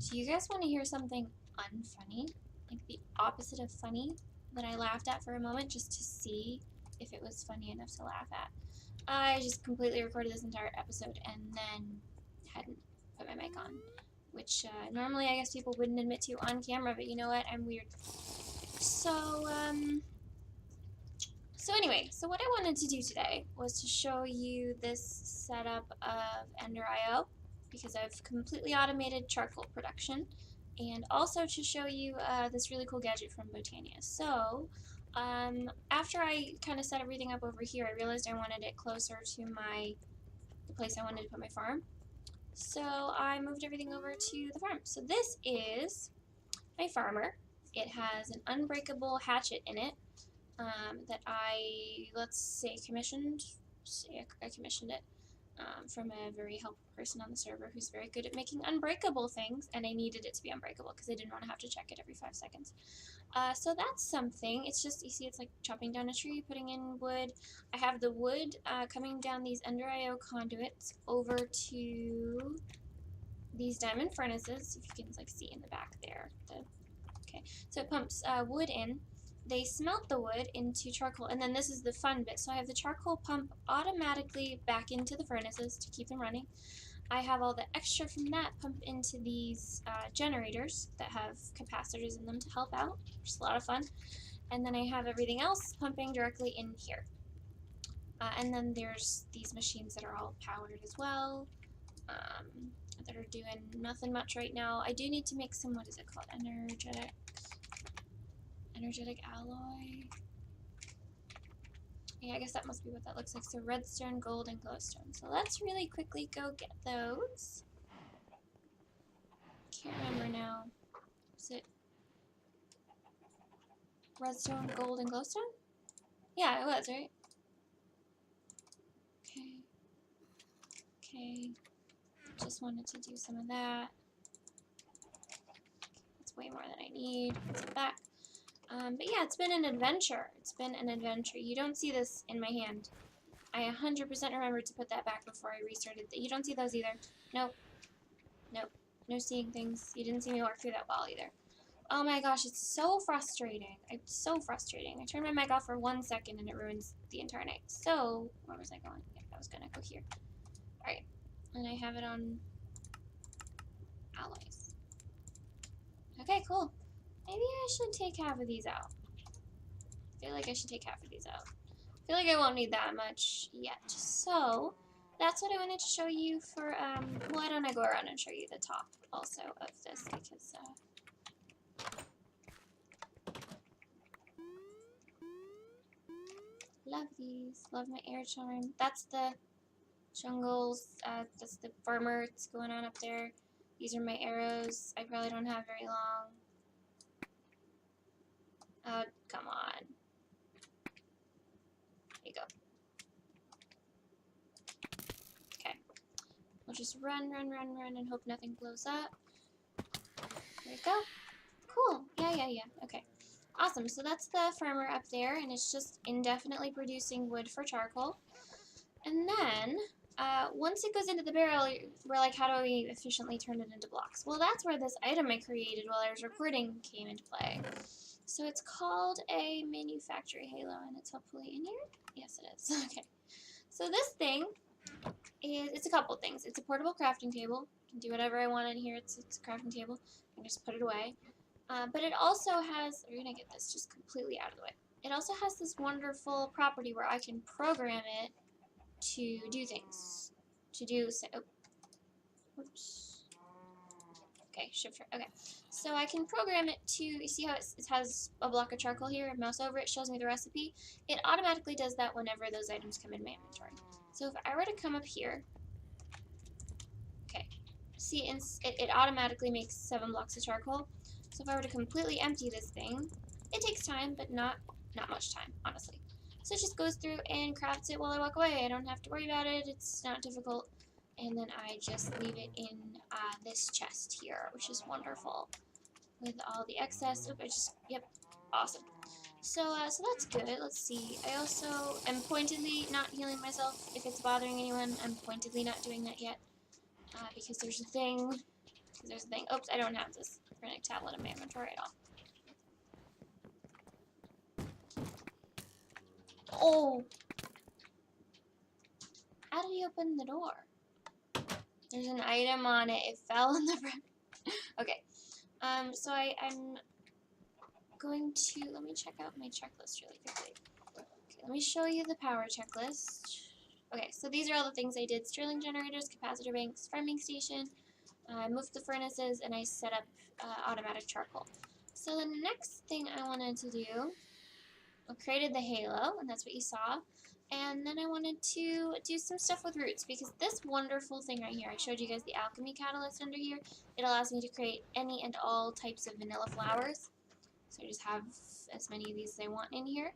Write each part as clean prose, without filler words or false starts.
So you guys want to hear something unfunny? Like the opposite of funny that I laughed at for a moment just to see if it was funny enough to laugh at. I just completely recorded this entire episode and then hadn't put my mic on. Which normally I guess people wouldn't admit to on camera, but you know what? I'm weird. So, anyway, so what I wanted to do today was to show you this setup of Ender.io because I've completely automated charcoal production, and also to show you this really cool gadget from Botania. So, after I kind of set everything up over here, I realized I wanted it closer to the place I wanted to put my farm. So I moved everything over to the farm. So this is my farmer. It has an unbreakable hatchet in it that let's say, commissioned. I commissioned it from a very helpful person on the server who's very good at making unbreakable things, and I needed it to be unbreakable because I didn't want to have to check it every 5 seconds. So that's something. It's just, you see, it's like chopping down a tree, putting in wood. I have the wood coming down these Ender.io conduits over to these diamond furnaces, if you can like see in the back there. Okay, so it pumps wood in. They smelt the wood into charcoal, and then this is the fun bit. So I have the charcoal pump automatically back into the furnaces to keep them running. I have all the extra from that pump into these generators that have capacitors in them to help out, which is a lot of fun. And then I have everything else pumping directly in here. And then there's these machines that are all powered as well, that are doing nothing much right now. I do need to make some, what is it called, energetic alloy. Yeah, I guess that must be what that looks like. So redstone, gold, and glowstone. So let's really quickly go get those. Can't remember now. Is it redstone, gold, and glowstone? Yeah, it was, right? Okay. Okay. Just wanted to do some of that. That's way more than I need. Let's get back. But yeah, it's been an adventure. It's been an adventure. You don't see this in my hand. I 100% remembered to put that back before I restarted. You don't see those either. Nope. Nope. No seeing things. You didn't see me work through that wall either. Oh my gosh, it's so frustrating. It's so frustrating. I turned my mic off for 1 second and it ruins the entire night. So, where was I going? Yeah, I was gonna go here. Alright. And I have it on alloys. Okay, cool. Maybe I should take half of these out. I feel like I should take half of these out. I feel like I won't need that much yet. So, that's what I wanted to show you for, why don't I go around and show you the top also of this, because, love these. Love my air charm. That's the jungles, that's the farmer that's going on up there. These are my arrows. I probably don't have very long. Come on. There you go. Okay. We'll just run, and hope nothing blows up. There you go. Cool. Yeah. Okay. Awesome. So that's the farmer up there, and it's just indefinitely producing wood for charcoal. And then, once it goes into the barrel, we're like, how do we efficiently turn it into blocks? Well, that's where this item I created while I was recording came into play. So it's called a manufacturing halo, and it's hopefully in here? Yes, it is. Okay. So this thing it's a couple things. It's a portable crafting table. I can do whatever I want in here. It's a crafting table. I can just put it away. But it also has, we're going to get this just completely out of the way. It also has this wonderful property where I can program it to do things. Oops. Okay, shift. Okay, so I can program it to, you see how it has a block of charcoal here, mouse over it, shows me the recipe. It automatically does that whenever those items come in my inventory. So if I were to come up here, okay, see, it automatically makes 7 blocks of charcoal. So if I were to completely empty this thing, it takes time, but not much time, honestly. So it just goes through and crafts it while I walk away. I don't have to worry about it. It's not difficult. And then I just leave it in this chest here, which is wonderful. With all the excess. Oop, yep, awesome. So that's good. Let's see. I also am pointedly not healing myself. If it's bothering anyone, I'm pointedly not doing that yet. Because there's a thing Because there's a thing. Oops, I don't have this printed tablet in my inventory at all. Oh! How did he open the door? There's an item on it. It fell on the front. Okay. So I'm going to, let me check out my checklist really quickly. Okay, let me show you the power checklist. Okay, so these are all the things I did. Stirling generators, capacitor banks, farming station. I moved the furnaces, and I set up automatic charcoal. So the next thing I wanted to do, I created the halo, and that's what you saw. And then I wanted to do some stuff with roots, because this wonderful thing right here, I showed you guys the alchemy catalyst under here. It allows me to create any and all types of vanilla flowers. So I just have as many of these as I want in here.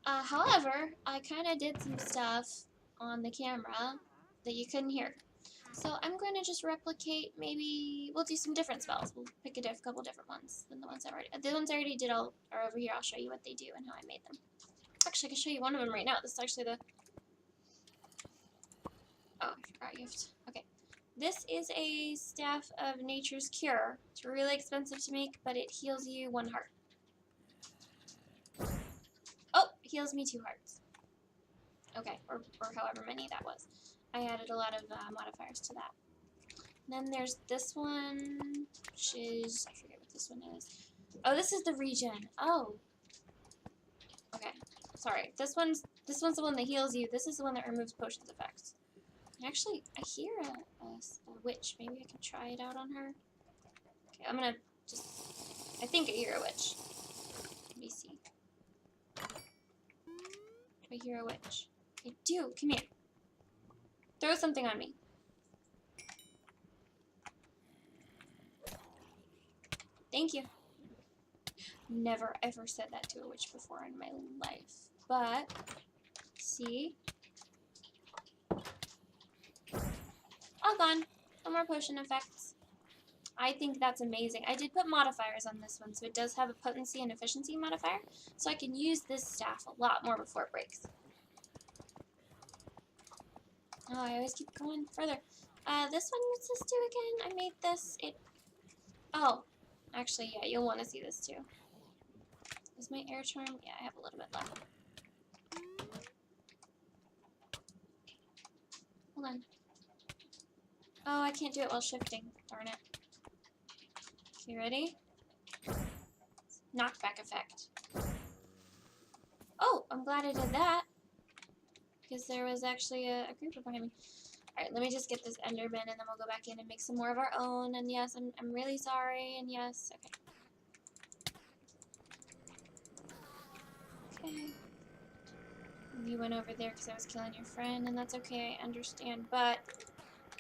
However, I kind of did some stuff on the camera that you couldn't hear. So I'm going to just replicate, maybe, we'll do some different spells. We'll pick a couple different ones than the ones I already did are over here. I'll show you what they do and how I made them. Actually, I can show you one of them right now. This is actually the, oh, I forgot you have to, okay. This is a Staff of Nature's Cure. It's really expensive to make, but it heals you 1 heart. Oh, it heals me 2 hearts. Okay, or however many that was. I added a lot of modifiers to that. Then there's this one, which is, I forget what this one is. Oh, this is the regen. Oh. Okay, sorry. This one's the one that heals you. This is the one that removes potions effects. And actually, I hear a witch. Maybe I can try it out on her. Okay, I'm gonna just, I think I hear a witch. Let me see. Do I hear a witch? I do. Come here. Throw something on me. Thank you. Never ever said that to a witch before in my life. But, see? All gone. No more potion effects. I think that's amazing. I did put modifiers on this one, so it does have a potency and efficiency modifier. So I can use this staff a lot more before it breaks. Oh, I always keep going further. This one, what's this do again? I made this, oh, actually, yeah, you'll want to see this too. Is my air charm? Yeah, I have a little bit left. Hold on. Oh, I can't do it while shifting. Darn it. Okay, ready? Knockback effect. Oh, I'm glad I did that. Because there was actually a creeper behind me. Alright, let me just get this enderman and then we'll go back in and make some more of our own. And yes, I'm really sorry. And yes, okay. Okay. You went over there because I was killing your friend, and that's okay, I understand. But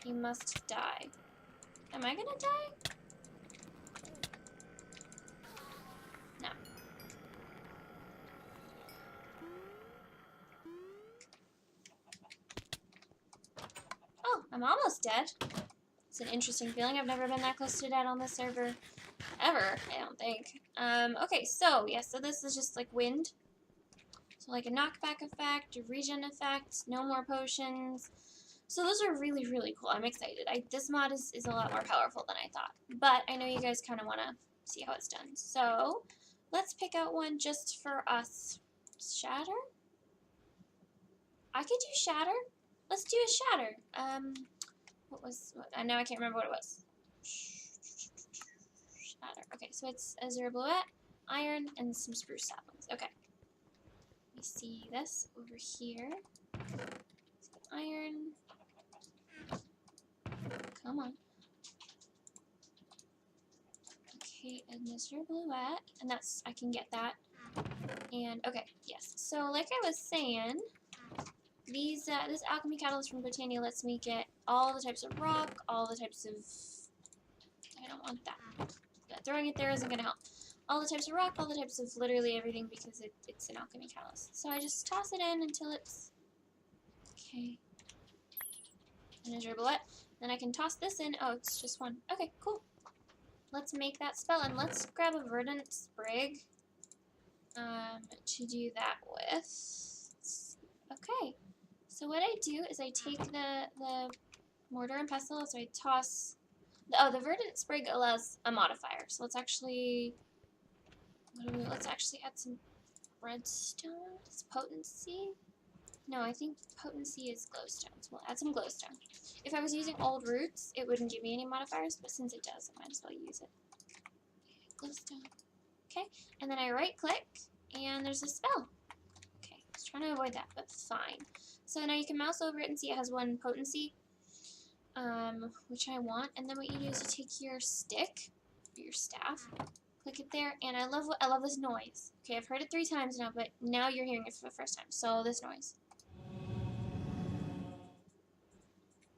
you must die. Am I gonna die? No. Oh, I'm almost dead. It's an interesting feeling. I've never been that close to dead on this server. Ever, I don't think. Okay, so, yeah, so this is just like wind. So like a knockback effect, a regen effect, no more potions. So those are really, really cool. I'm excited. This mod is a lot more powerful than I thought. But I know you guys kind of want to see how it's done. So let's pick out one just for us. Shatter? I could do shatter. Let's do a shatter. Now I can't remember what it was. Shatter. Okay, so it's azure bluette, iron, and some spruce saplings. Okay. Let me see this over here. Iron. Come on. Okay, and azure bluette, and that's, I can get that. And, okay, yes. So, like I was saying, this alchemy catalyst from Botania lets me get all the types of rock, all the types of, I don't want that. Throwing it there isn't going to help. All the types of rock, all the types of literally everything because it's an alchemy catalyst. So I just toss it in until it's, okay. And azure bluette. Then I can toss this in. Oh, it's just one. Okay, cool. Let's make that spell, and let's grab a verdant sprig to do that with. Okay. So what I do is I take the mortar and pestle, so I toss Oh, the verdant sprig allows a modifier. So let's actually add some redstone. It's potency. No, I think potency is glowstone. So we'll add some glowstone. If I was using old roots, it wouldn't give me any modifiers, but since it does, I might as well use it. Glowstone. Okay, and then I right click, and there's a spell. Okay, I was trying to avoid that, but fine. So now you can mouse over it and see it has one potency, which I want. And then what you do is you take your stick, or your staff, click it there, and I love this noise. Okay, I've heard it 3 times now, but now you're hearing it for the first time. So this noise.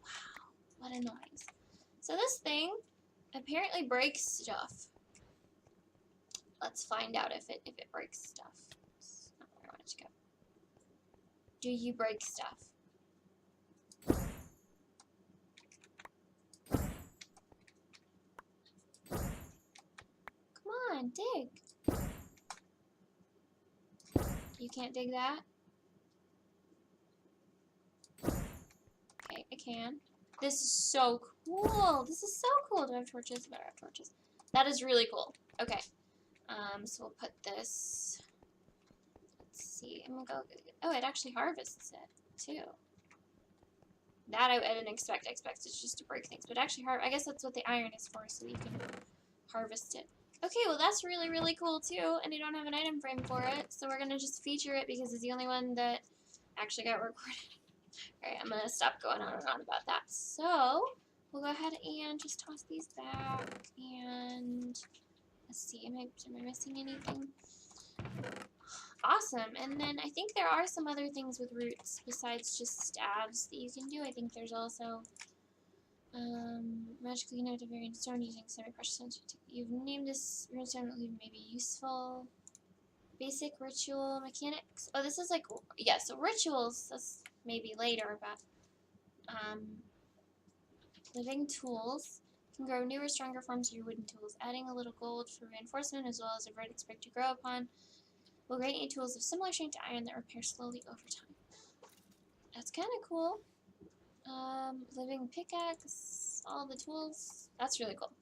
Wow, what a noise. So this thing apparently breaks stuff. Let's find out if it breaks stuff. That's not where I want it to go. Do you break stuff? Come on, dig. You can't dig that? Okay, I can. This is so cool. This is so cool. Do I have torches? I better have torches. That is really cool. Okay. So we'll put this. Let's see. I'm gonna go. Oh, it actually harvests it too. That I didn't expect. I expected it just to break things, but actually, I guess that's what the iron is for, so you can harvest it. Okay, well that's really, really cool too, and I don't have an item frame for it, so we're gonna just feature it because it's the only one that actually got recorded. Alright, I'm gonna stop going on and on about that. So, we'll go ahead and just toss these back, and let's see, am I missing anything? Awesome, and then I think there are some other things with roots besides just stabs that you can do. I think there's also magically connect a variant stone using semi-precious stones. You've named this runestone that may be useful. Basic ritual mechanics. Oh, this is like, yeah, so rituals, that's maybe later, but living tools can grow newer, stronger forms of your wooden tools. Adding a little gold for reinforcement as well as a verdant sprig to grow upon will grant you tools of similar strength to iron that repair slowly over time. That's kind of cool. Living pickaxe, all the tools. That's really cool.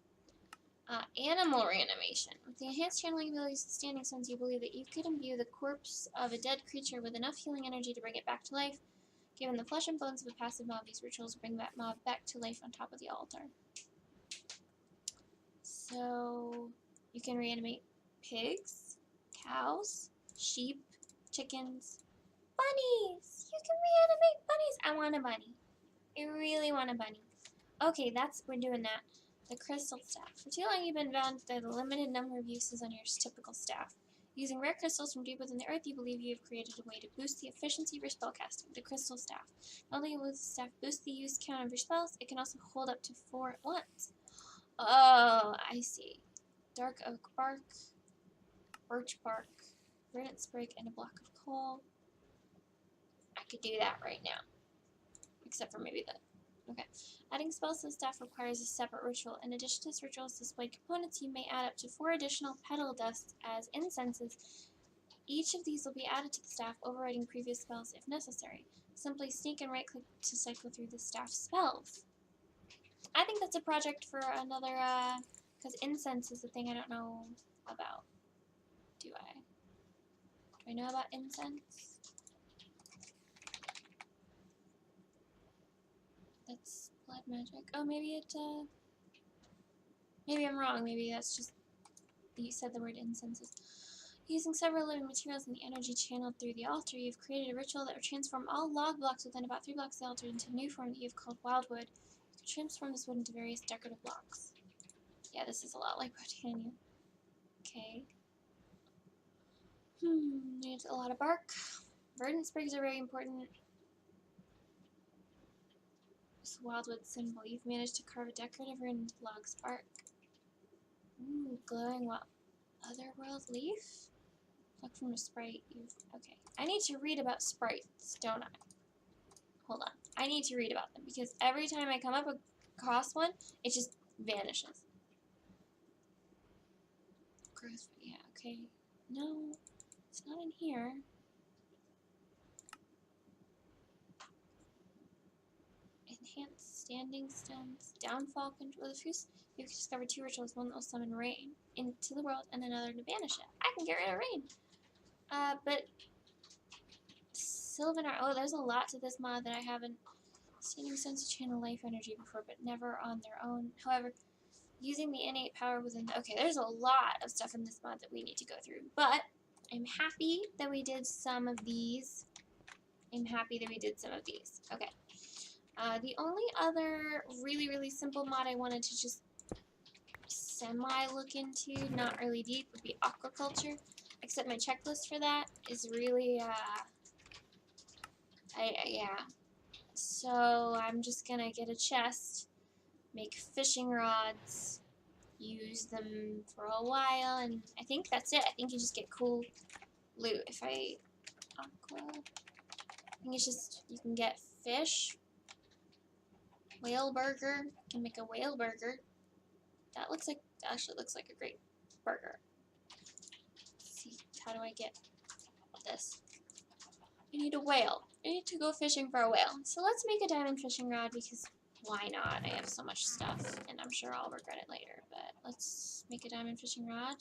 Animal reanimation. With the enhanced channeling abilities of standing stones, you believe that you could imbue the corpse of a dead creature with enough healing energy to bring it back to life. Given the flesh and bones of a passive mob, these rituals bring that mob back to life on top of the altar. So, you can reanimate pigs, cows, sheep, chickens, bunnies! You can reanimate bunnies! I want a bunny. I really want a bunny. Okay, we're doing that. The crystal staff. For too long, you've been bound by the limited number of uses on your typical staff. Using rare crystals from deep within the earth, you believe you have created a way to boost the efficiency of your spellcasting. The crystal staff. Not only will the staff boost the use count of your spells, it can also hold up to 4 at once. Oh, I see. Dark oak bark, birch bark, verdant sprig, and a block of coal. I could do that right now. Except for maybe that. Okay. Adding spells to the staff requires a separate ritual. In addition to this ritual's displayed components, you may add up to 4 additional petal dusts as incenses. Each of these will be added to the staff, overriding previous spells if necessary. Simply sneak and right-click to cycle through the staff spells. I think that's a project for another, because incense is a thing I don't know about. Do I? Do I know about incense? That's blood magic. Oh, maybe maybe I'm wrong. Maybe that's just, you said the word incenses. Using several living materials and the energy channeled through the altar, you've created a ritual that will transform all log blocks within about 3 blocks of the altar into a new form that you've called wildwood. You can transform this wood into various decorative blocks. Yeah, this is a lot like Botania. Okay. Need a lot of bark. Verdant sprigs are very important. This wildwood symbol. You've managed to carve a decorative rune into log's bark. Ooh, glowing otherworld leaf? Pluck from a sprite. Okay. I need to read about sprites, don't I? Hold on. I need to read about them because every time I come up across one, it just vanishes. Growth. Yeah, okay. No, it's not in here. Enhanced standing stones, downfall control. You can discover 2 rituals, one that will summon rain into the world and another to banish it. I can get rid of rain. But Sylvan Art, oh, there's a lot to this mod that I haven't. Standing stones to channel life energy before, but never on their own. However, using the innate power within okay, there's a lot of stuff in this mod that we need to go through, but I'm happy that we did some of these. Okay. The only other really simple mod I wanted to just semi-look into, not really deep, would be aquaculture, except my checklist for that is really, yeah. So I'm just gonna get a chest, make fishing rods, use them for a while, and I think that's it. I think you just get cool loot. If I aqua, I think it's just you can get fish, whale burger. You can make a whale burger. That actually looks like a great burger. Let's see, how do I get this? I need a whale. I need to go fishing for a whale. So let's make a diamond fishing rod because why not? I have so much stuff and I'm sure I'll regret it later. But let's make a diamond fishing rod.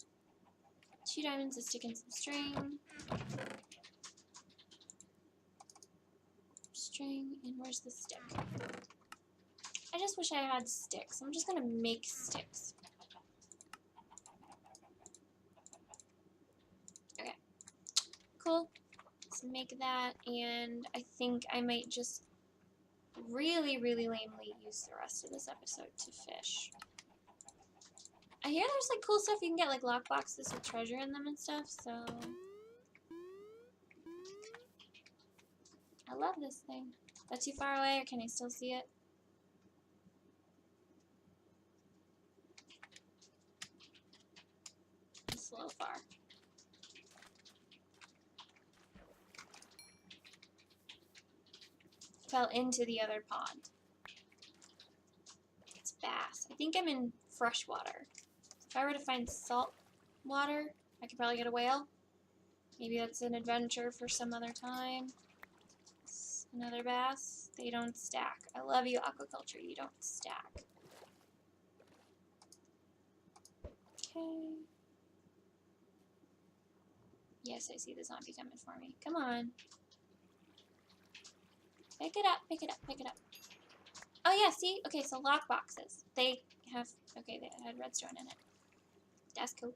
2 diamonds, a stick, and some string. And where's the stick? I just wish I had sticks. I'm just gonna make sticks. Okay. Cool. Let's make that, and I think I might just really lamely use the rest of this episode to fish. I hear there's like cool stuff you can get, like lockboxes with treasure in them and stuff, so I love this thing. Is that too far away, or can I still see it? It's a little far. Fell into the other pond. It's bass. I think I'm in fresh water. If I were to find salt water, I could probably get a whale. Maybe that's an adventure for some other time. Another bass. They don't stack. I love you, aquaculture. You don't stack. Okay. Yes, I see the zombie coming for me. Come on. Pick it up, pick it up, pick it up. Oh yeah, see? Okay, so lock boxes. They have, okay, they had redstone in it. That's cool.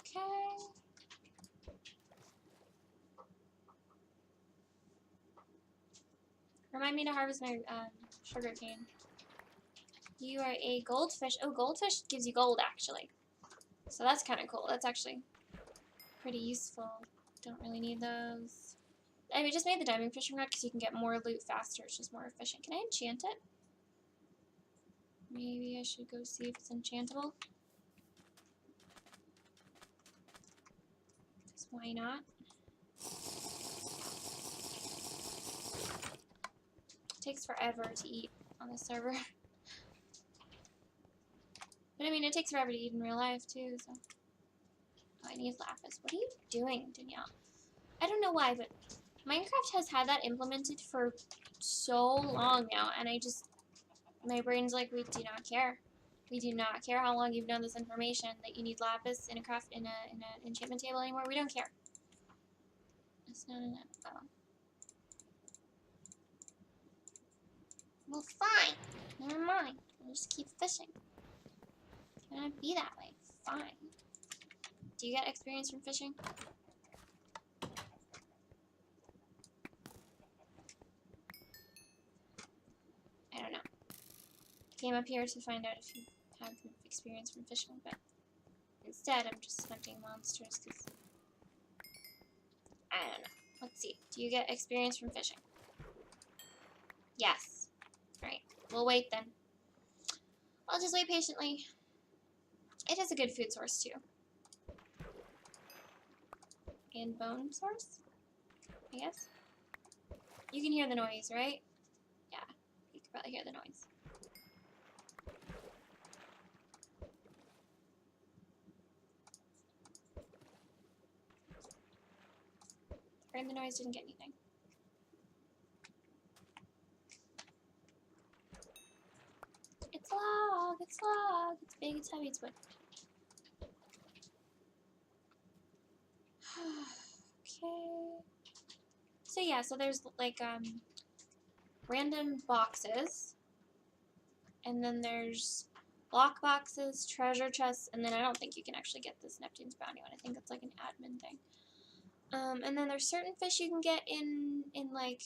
Okay. Remind me to harvest my sugar cane. You are a goldfish. Oh, goldfish gives you gold, actually. So that's kind of cool. That's actually pretty useful. Don't really need those. I just made the diamond fishing rod because you can get more loot faster. It's just more efficient. Can I enchant it? Maybe I should go see if it's enchantable. Because why not? It takes forever to eat on the server. But I mean, it takes forever to eat in real life too, so. Oh, I need lapis. What are you doing, Danielle? I don't know why, but Minecraft has had that implemented for so long now, and my brain's like, we do not care. We do not care how long you've known this information that you need lapis in an enchantment table anymore. We don't care. It's not enough. Oh. Well, fine. Never mind. I'll just keep fishing. It's gonna be that way. Fine. Do you get experience from fishing? I don't know. Came up here to find out if you have experience from fishing, but instead I'm just hunting monsters because I don't know. Let's see. Do you get experience from fishing? Yes. Alright. We'll wait then. I'll just wait patiently. It is a good food source too. And bone source? I guess? You can hear the noise, right? Yeah. You can probably hear the noise. Heard the noise, didn't get anything. It's log, it's log, it's big, it's heavy, it's wood. Okay. So yeah, so there's like random boxes, and then there's block boxes, treasure chests, and then I don't think you can actually get this Neptune's Bounty one. I think it's like an admin thing. And then there's certain fish you can get in like,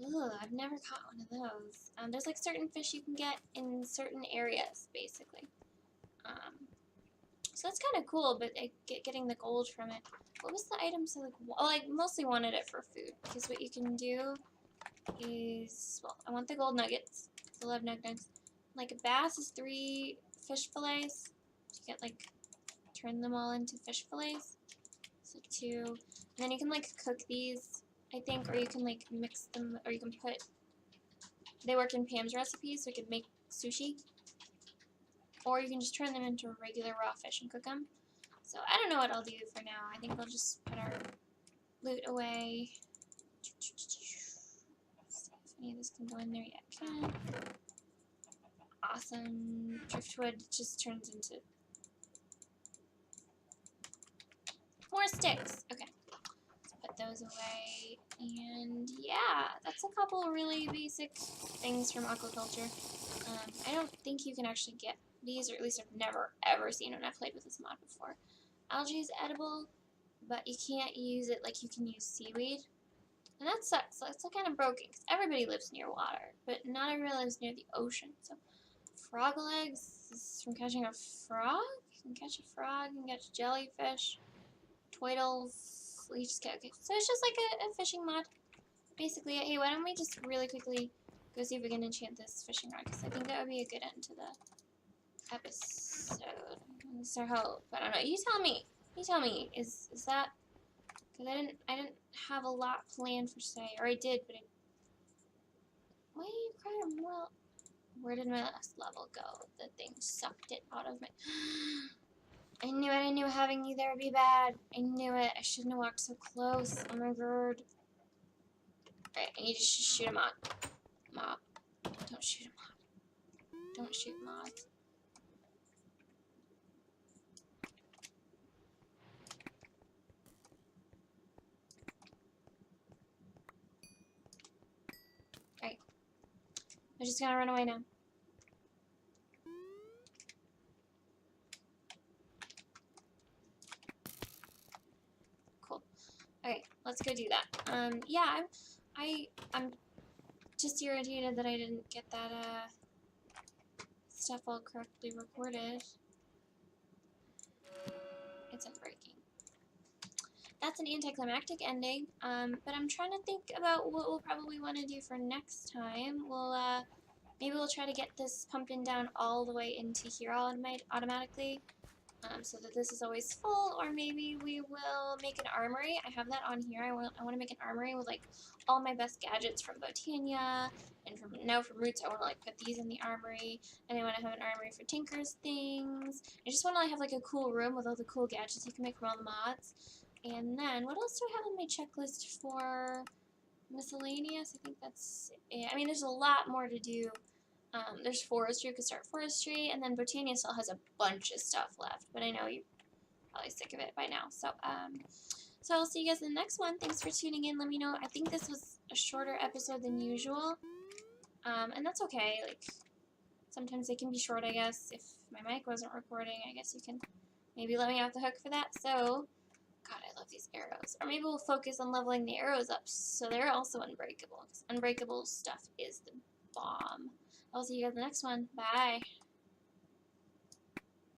ugh, I've never caught one of those. There's like certain fish you can get in certain areas, basically. So that's kind of cool, but getting the gold from it. What was the item? So like, well, I mostly wanted it for food, because what you can do is, well, I want the gold nuggets. I love nuggets. Like a bass is 3 fish fillets. So you get like, turn them all into fish fillets. So 2. And then you can like cook these, I think, or you can like mix them, or you can put, they work in Pam's recipes, so you can make sushi. Or you can just turn them into regular raw fish and cook them. So I don't know what I'll do for now. I think we'll just put our loot away. See if any of this can go in there yet. Can. Awesome. Driftwood just turns into more sticks. Okay. Let's put those away. And yeah, that's a couple of really basic things from aquaculture. I don't think you can actually get these, or at least I've never ever seen when I've played with this mod before. Algae is edible, but you can't use it like you can use seaweed. And that sucks. So it's kind of broken, because everybody lives near water, but not everybody lives near the ocean. So frog legs is from catching a frog. You can catch a frog, you can catch jellyfish, turtles. You just get, okay. So it's just like a fishing mod. Basically, hey, why don't we just really quickly go see if we can enchant this fishing rod, because I think that would be a good end to the episode. So hope. I don't know. You tell me. You tell me. Is that? Because I didn't have a lot planned for today, or I did, but well, where did my last level go? The thing sucked it out of my. I knew it. I knew having you there would be bad. I knew it. I shouldn't have walked so close. Oh my god. Alright, I need to shoot him on. Mob. Don't shoot him on. Don't shoot mods. Alright. I'm just gonna run away now. Cool. Alright, let's go do that. Yeah, I'm just irritated that I didn't get that, stuff all correctly recorded. It's unbreaking. That's an anticlimactic ending, but I'm trying to think about what we'll probably want to do for next time. Maybe we'll try to get this pumping down all the way into here automatically, so that this is always full, or maybe we will make an armory. I have that on here. I want to make an armory with like all my best gadgets from Botania, and from Roots. I want to like put these in the armory, and I want to have an armory for Tinker's things. I just want to have like a cool room with all the cool gadgets you can make from all the mods. And then what else do I have on my checklist for miscellaneous? I think that's it. I mean, there's a lot more to do. There's forestry, you could start forestry, and then Botania still has a bunch of stuff left, but I know you're probably sick of it by now. So, so I'll see you guys in the next one. Thanks for tuning in. Let me know. I think this was a shorter episode than usual, and that's okay. Like, sometimes they can be short, I guess. If my mic wasn't recording, I guess you can maybe let me off the hook for that. So, God, I love these arrows. Or maybe we'll focus on leveling the arrows up so they're also unbreakable, because unbreakable stuff is the bomb. I'll see you guys in the next one. Bye.